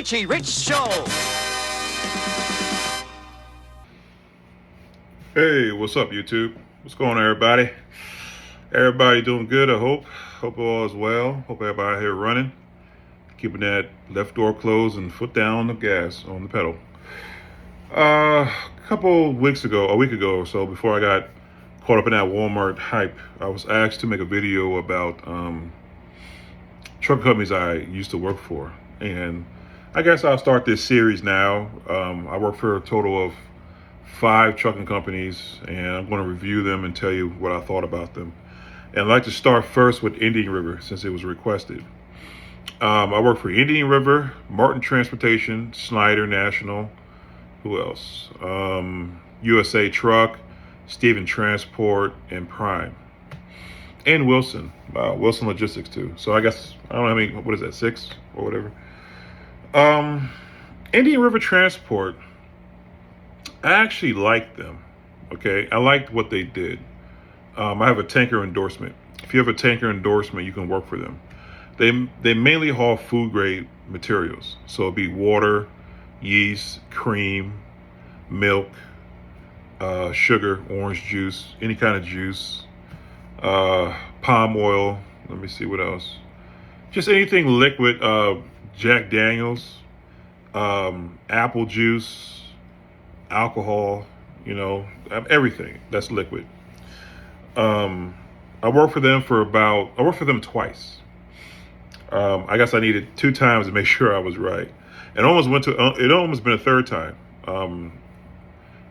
Richie Rich Show. Hey, what's up, YouTube? What's going on, everybody? Everybody doing good, I hope. Hope all is well. Hope everybody here running, keeping that left door closed and foot down on the gas, on the pedal. A week ago or so, before I got caught up in that Walmart hype, I was asked to make a video about truck companies I used to work for. And I guess I'll start this series now. I work for a total of 5 trucking companies, and I'm going to review them and tell you what I thought about them. And I'd like to start first with Indian River, since it was requested. I work for Indian River, Martin Transportation, Snyder National, who else? USA Truck, Stephen Transport, and Prime. And Wilson Logistics too. So I guess, I don't know how many, what is that, 6 or whatever. Indian River Transport, I actually liked them. Okay, I liked what they did. I have a tanker endorsement. If you have a tanker endorsement, you can work for them. They mainly haul food grade materials. So it'd be water, yeast, cream, milk, sugar, orange juice, any kind of juice, palm oil. Let me see what else. Just anything liquid, Jack Daniels, apple juice, alcohol, everything that's liquid. I worked for them twice. I guess I needed 2 times to make sure I was right. It almost been a third time.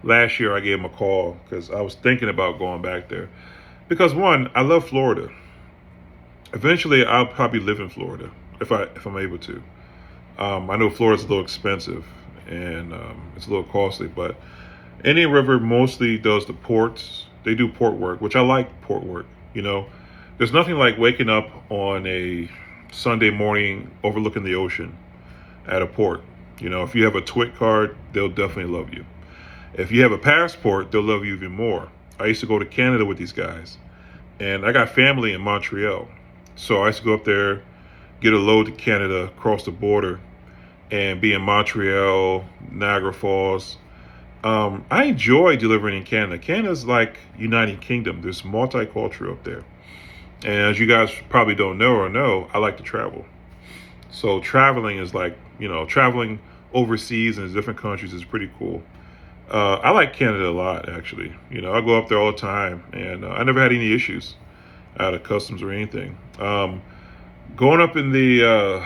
Last year I gave them a call because I was thinking about going back there. Because one, I love Florida. Eventually I'll probably live in Florida if I'm able to. I know Florida's a little expensive and it's a little costly, but Indian River mostly does the ports. They do port work, which I like port work. There's nothing like waking up on a Sunday morning overlooking the ocean at a port. If you have a TWIC card, they'll definitely love you. If you have a passport, they'll love you even more. I used to go to Canada with these guys, and I got family in Montreal. So I used to go up there, get a load to Canada, cross the border, and be in Montreal, Niagara Falls. I enjoy delivering in Canada. Canada's like United Kingdom. There's multicultural up there. And as you guys probably don't know, I like to travel. So traveling is like, traveling overseas in different countries is pretty cool. I like Canada a lot, actually. I go up there all the time, and I never had any issues out of customs or anything. Going up in the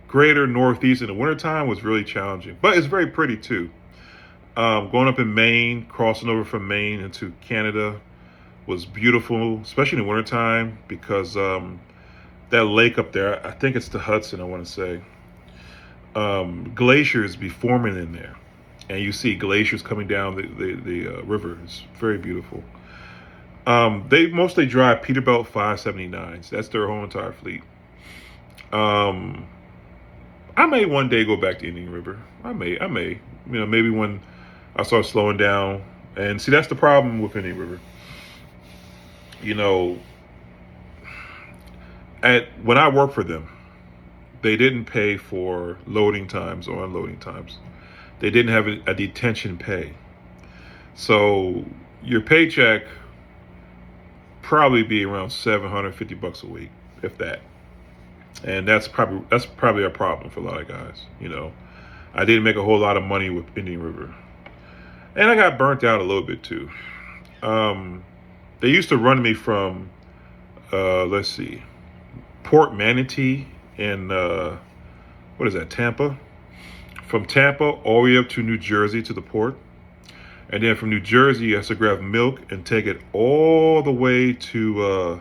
greater Northeast in the wintertime was really challenging, but it's very pretty too. Going up in Maine, crossing over from Maine into Canada was beautiful, especially in the wintertime, because that lake up there, I think it's the Hudson, I want to say, glaciers be forming in there. And you see glaciers coming down the river. It's very beautiful. They mostly drive Peterbilt 579s. That's their whole entire fleet. I may one day go back to Indian River. I may. Maybe when I start slowing down. And see, that's the problem with Indian River. When I worked for them, they didn't pay for loading times or unloading times. They didn't have a detention pay. So your paycheck probably be around $750 a week, if that. And that's probably a problem for a lot of guys. I didn't make a whole lot of money with Indian River. And I got burnt out a little bit too. They used to run me from, Port Manatee in, Tampa. From Tampa all the way up to New Jersey to the port. And then from New Jersey, you have to grab milk and take it all the way to,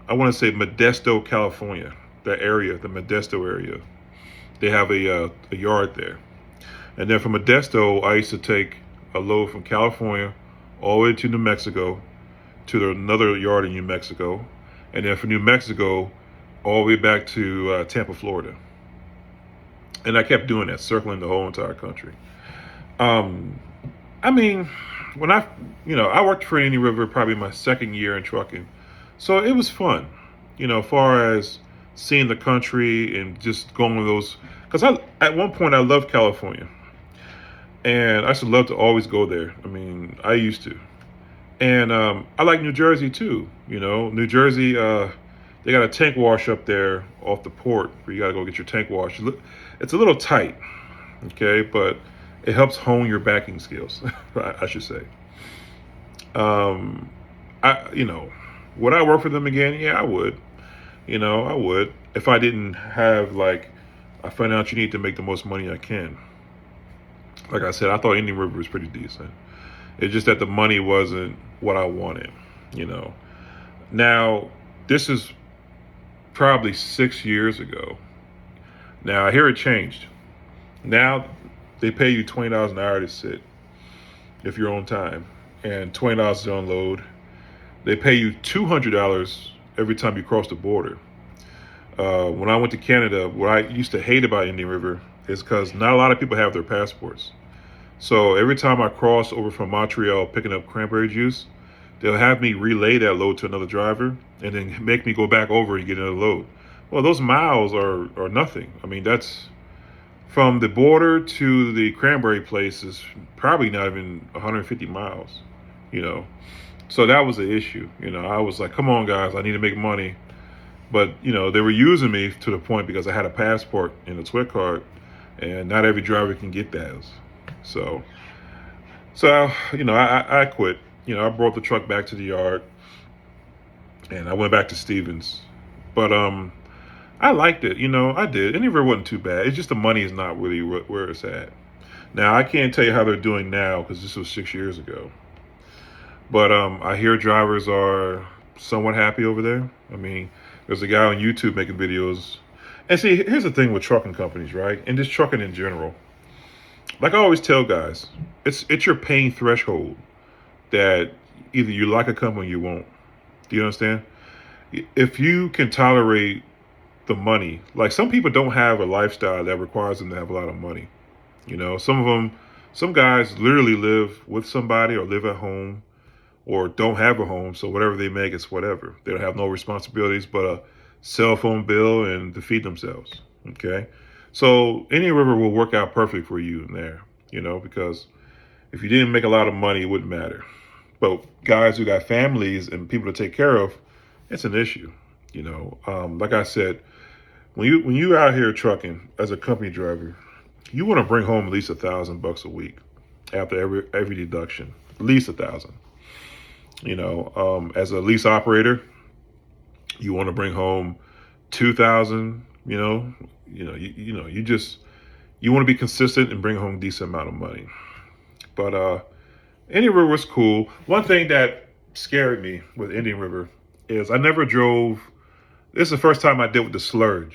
I want to say Modesto, California. That area, the Modesto area. They have a yard there. And then from Modesto, I used to take a load from California all the way to New Mexico, to another yard in New Mexico. And then from New Mexico, all the way back to Tampa, Florida. And I kept doing that, circling the whole entire country. When I worked for Indian River probably my second year in trucking. So it was fun, as far as seeing the country and just going on those because I at one point I loved California, and I used to love to always go there. I mean, I used to, and I like New Jersey too. You know, New Jersey, they got a tank wash up there off the port where you gotta go get your tank wash. It's a little tight, okay, but it helps hone your backing skills. I should say. Um, would I work for them again? Yeah, I would. I would if I didn't have like I find out you need to make the most money I can. Like I said, I thought Indian River was pretty decent. It's just that the money wasn't what I wanted. You know. Now this is probably 6 years ago. Now I hear it changed. Now they pay you $20 an hour to sit if you're on time, and $20 to unload. They pay you $200 every time you cross the border. When I went to Canada, what I used to hate about Indian River is because not a lot of people have their passports. So every time I cross over from Montreal picking up cranberry juice, they'll have me relay that load to another driver and then make me go back over and get another load. Well, those miles are nothing. I mean, that's from the border to the cranberry place is probably not even 150 miles, you know. So that was the issue. I was like, come on, guys, I need to make money. But, they were using me to the point because I had a passport and a TWIC card, and not every driver can get those. So I quit. I brought the truck back to the yard, and I went back to Stevens. But I liked it. I did. Any river wasn't too bad. It's just the money is not really where it's at. Now, I can't tell you how they're doing now because this was 6 years ago. But I hear drivers are somewhat happy over there. I mean, there's a guy on YouTube making videos. And see, here's the thing with trucking companies, right? And just trucking in general. Like I always tell guys, it's your pain threshold that either you like a company or you won't. Do you understand? If you can tolerate the money, like some people don't have a lifestyle that requires them to have a lot of money. Some guys literally live with somebody or live at home or don't have a home, so whatever they make is whatever. They don't have no responsibilities but a cell phone bill and to feed themselves. Okay, so any river will work out perfect for you in there, because if you didn't make a lot of money, it wouldn't matter. But guys who got families and people to take care of, it's an issue. Like I said, when you out here trucking as a company driver, you want to bring home at least $1,000 a week after every deduction, at least 1,000. As a lease operator, you want to bring home 2,000. You want to be consistent and bring home a decent amount of money. But Indian River was cool. One thing that scared me with Indian River is I never drove. This is the first time I dealt with the slurge,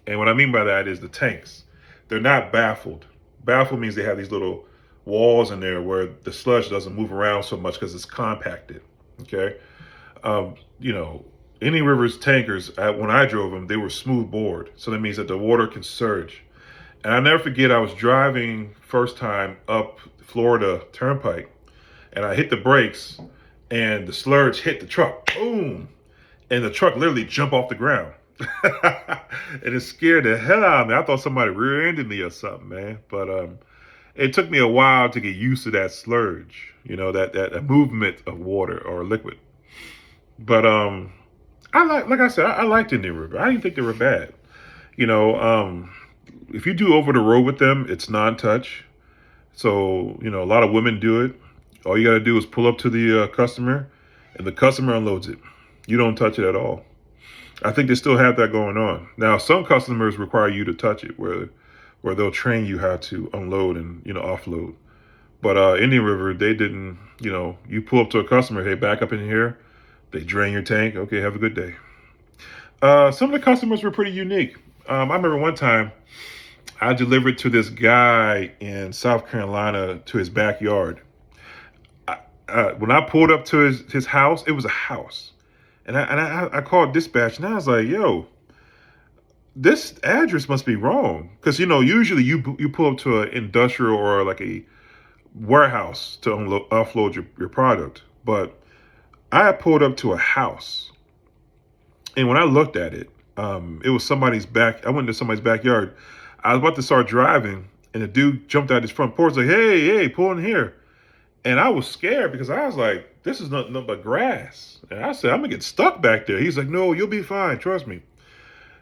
and what I mean by that is the tanks. They're not baffled. Baffled means they have these little walls in there where the sludge doesn't move around so much because it's compacted. Okay. Um, you know, Indian River's tankers, when I drove them, they were smooth bored. So that means that the water can surge. And I never forget, I was driving first time up Florida Turnpike and I hit the brakes and the sludge hit the truck. Boom. And the truck literally jumped off the ground. And it scared the hell out of me. I thought somebody rear-ended me or something, man. But it took me a while to get used to that slurge, that movement of water or liquid. But like I said, I liked Indian River. I didn't think they were bad. If you do over the road with them, it's non-touch. So, a lot of women do it. All you got to do is pull up to the customer and the customer unloads it. You don't touch it at all. I think they still have that going on. Now, some customers require you to touch it where they'll train you how to unload and, offload. But Indian River, they didn't, you pull up to a customer, hey, back up in here. They drain your tank. Okay, have a good day. Some of the customers were pretty unique. I remember one time I delivered to this guy in South Carolina to his backyard. When I pulled up to his house, it was a house. And I called dispatch and I was like, yo, this address must be wrong. Because, usually you pull up to an industrial or like a warehouse to offload your product. But I pulled up to a house. And when I looked at it, it was somebody's back. I went to somebody's backyard. I was about to start driving, and the dude jumped out his front porch like, hey, pull in here. And I was scared because I was like, this is nothing but grass. And I said, I'm gonna get stuck back there. He's like, no, you'll be fine, trust me.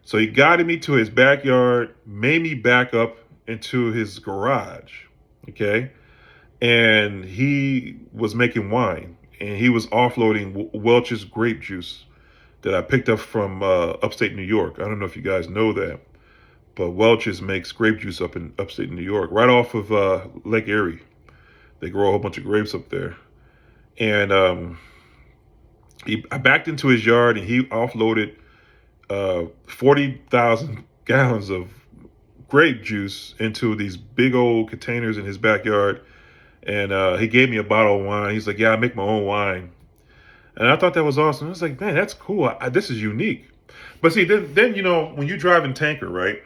So he guided me to his backyard, made me back up into his garage. Okay. And he was making wine, and he was offloading Welch's grape juice that I picked up from upstate New York. I don't know if you guys know that, but Welch's makes grape juice up in upstate New York, right off of Lake Erie. They grow a whole bunch of grapes up there. And I backed into his yard, and he offloaded 40,000 gallons of grape juice into these big old containers in his backyard. And he gave me a bottle of wine. He's like, yeah, I make my own wine. And I thought that was awesome. I was like, man, that's cool. This is unique. But see, then, you know, when you drive in tanker, right,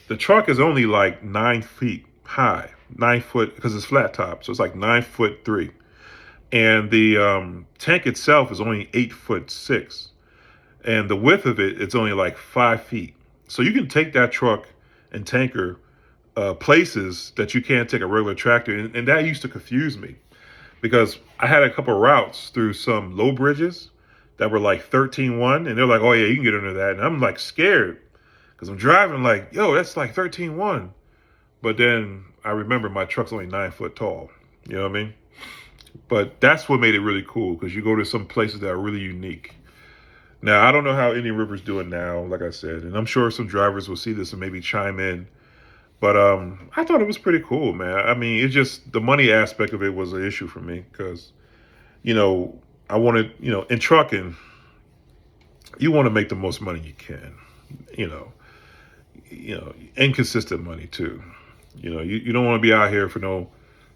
the truck is only like 9 feet high, 9 foot, because it's flat top. So it's like 9'3". And the tank itself is only 8'6". And the width of it, it's only like 5 feet. So you can take that truck and tanker places that you can't take a regular tractor. And that used to confuse me, because I had a couple routes through some low bridges that were like 13.1, and they're like, oh yeah, you can get under that. And I'm like scared, because I'm driving like, yo, that's like 13.1. But then I remember my truck's only 9 foot tall. You know what I mean? But that's what made it really cool, because you go to some places that are really unique. Now, I don't know how Indian River's doing now, like I said, and I'm sure some drivers will see this and maybe chime in. But I thought it was pretty cool, man. I mean, it's just the money aspect of it was an issue for me, because, you know, I wanted, you know, in trucking, you want to make the most money you can, inconsistent money too. You don't want to be out here for no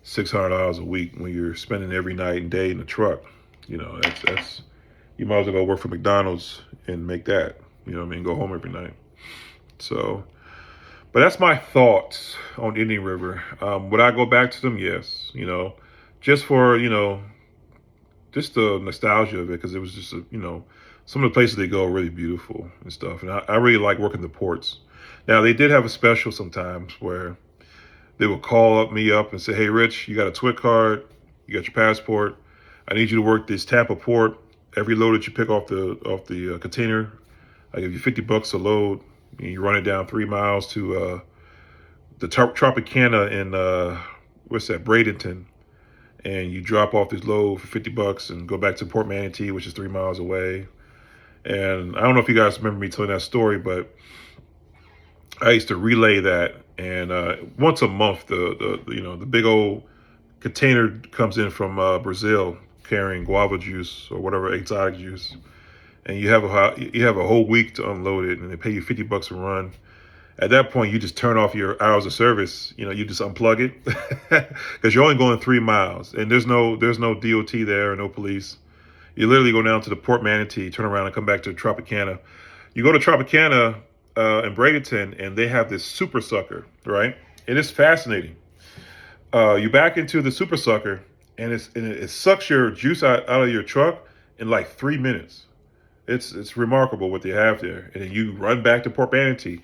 $600 a week when you're spending every night and day in the truck. That's you might as well go work for McDonald's and make that. You know what I mean? Go home every night. So, but that's my thoughts on Indian River. Would I go back to them? Yes. Just for just the nostalgia of it, because it was just some of the places they go are really beautiful and stuff. And I really like working the ports. Now, they did have a special sometimes where they would call me up and say, hey, Rich, you got a TWIC card, you got your passport. I need you to work this Tampa port. Every load that you pick off the container, I give you $50 a load. And you run it down 3 miles to the Tropicana in Bradenton, and you drop off this load for $50 and go back to Port Manatee, which is 3 miles away. And I don't know if you guys remember me telling that story, but I used to relay that. And once a month, the big old container comes in from Brazil carrying guava juice or whatever exotic juice, and you have a whole week to unload it, and they pay you $50 a run. At that point, you just turn off your hours of service. You just unplug it, because you're only going 3 miles, and there's no DOT there or no police. You literally go down to the Port Manatee, turn around, and come back to Tropicana. You go to Tropicana in Bradenton, and they have this super sucker, right? And it's fascinating. You back into the super sucker, and it sucks your juice out of your truck in like 3 minutes. It's remarkable what they have there. And then you run back to Port Manatee.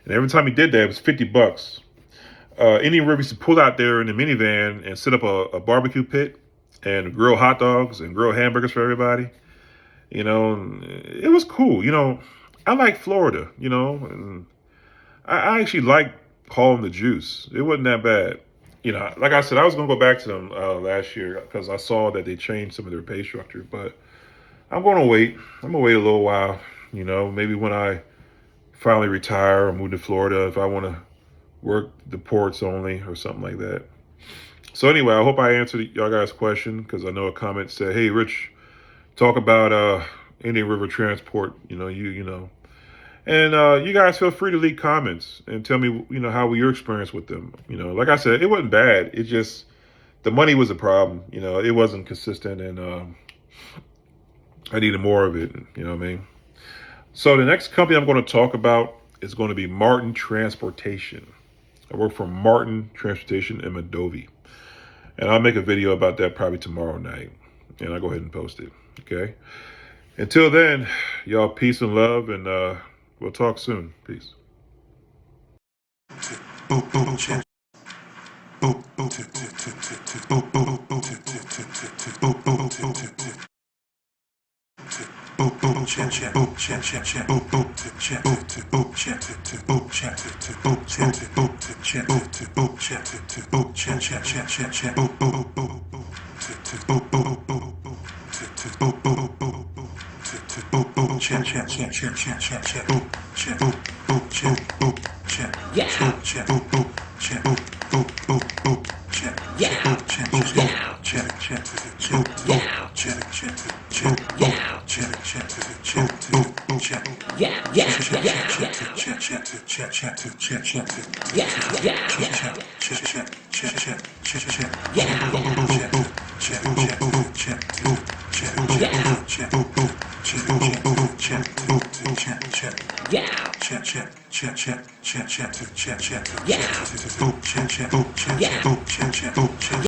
And every time he did that, it was $50. Indian River used to pull out there in the minivan and set up a barbecue pit and grill hot dogs and grill hamburgers for everybody. And it was cool. I like Florida, and I actually like hauling the juice. It wasn't that bad. Like I said, I was going to go back to them last year, because I saw that they changed some of their pay structure. But I'm going to wait. I'm going to wait a little while. Maybe when I finally retire or move to Florida, if I want to work the ports only or something like that. So anyway, I hope I answered y'all guys' question, because I know a comment said, hey, Rich, talk about Indian River Transport. And you guys feel free to leave comments and tell me, how your experience with them. Like I said, it wasn't bad. It just, the money was a problem. It wasn't consistent, and I needed more of it. You know what I mean? So the next company I'm going to talk about is going to be Martin Transportation. I work for Martin Transportation in Mondovi. And I'll make a video about that probably tomorrow night. And I'll go ahead and post it. Okay? Until then, y'all, peace and love, and we'll talk soon. Peace.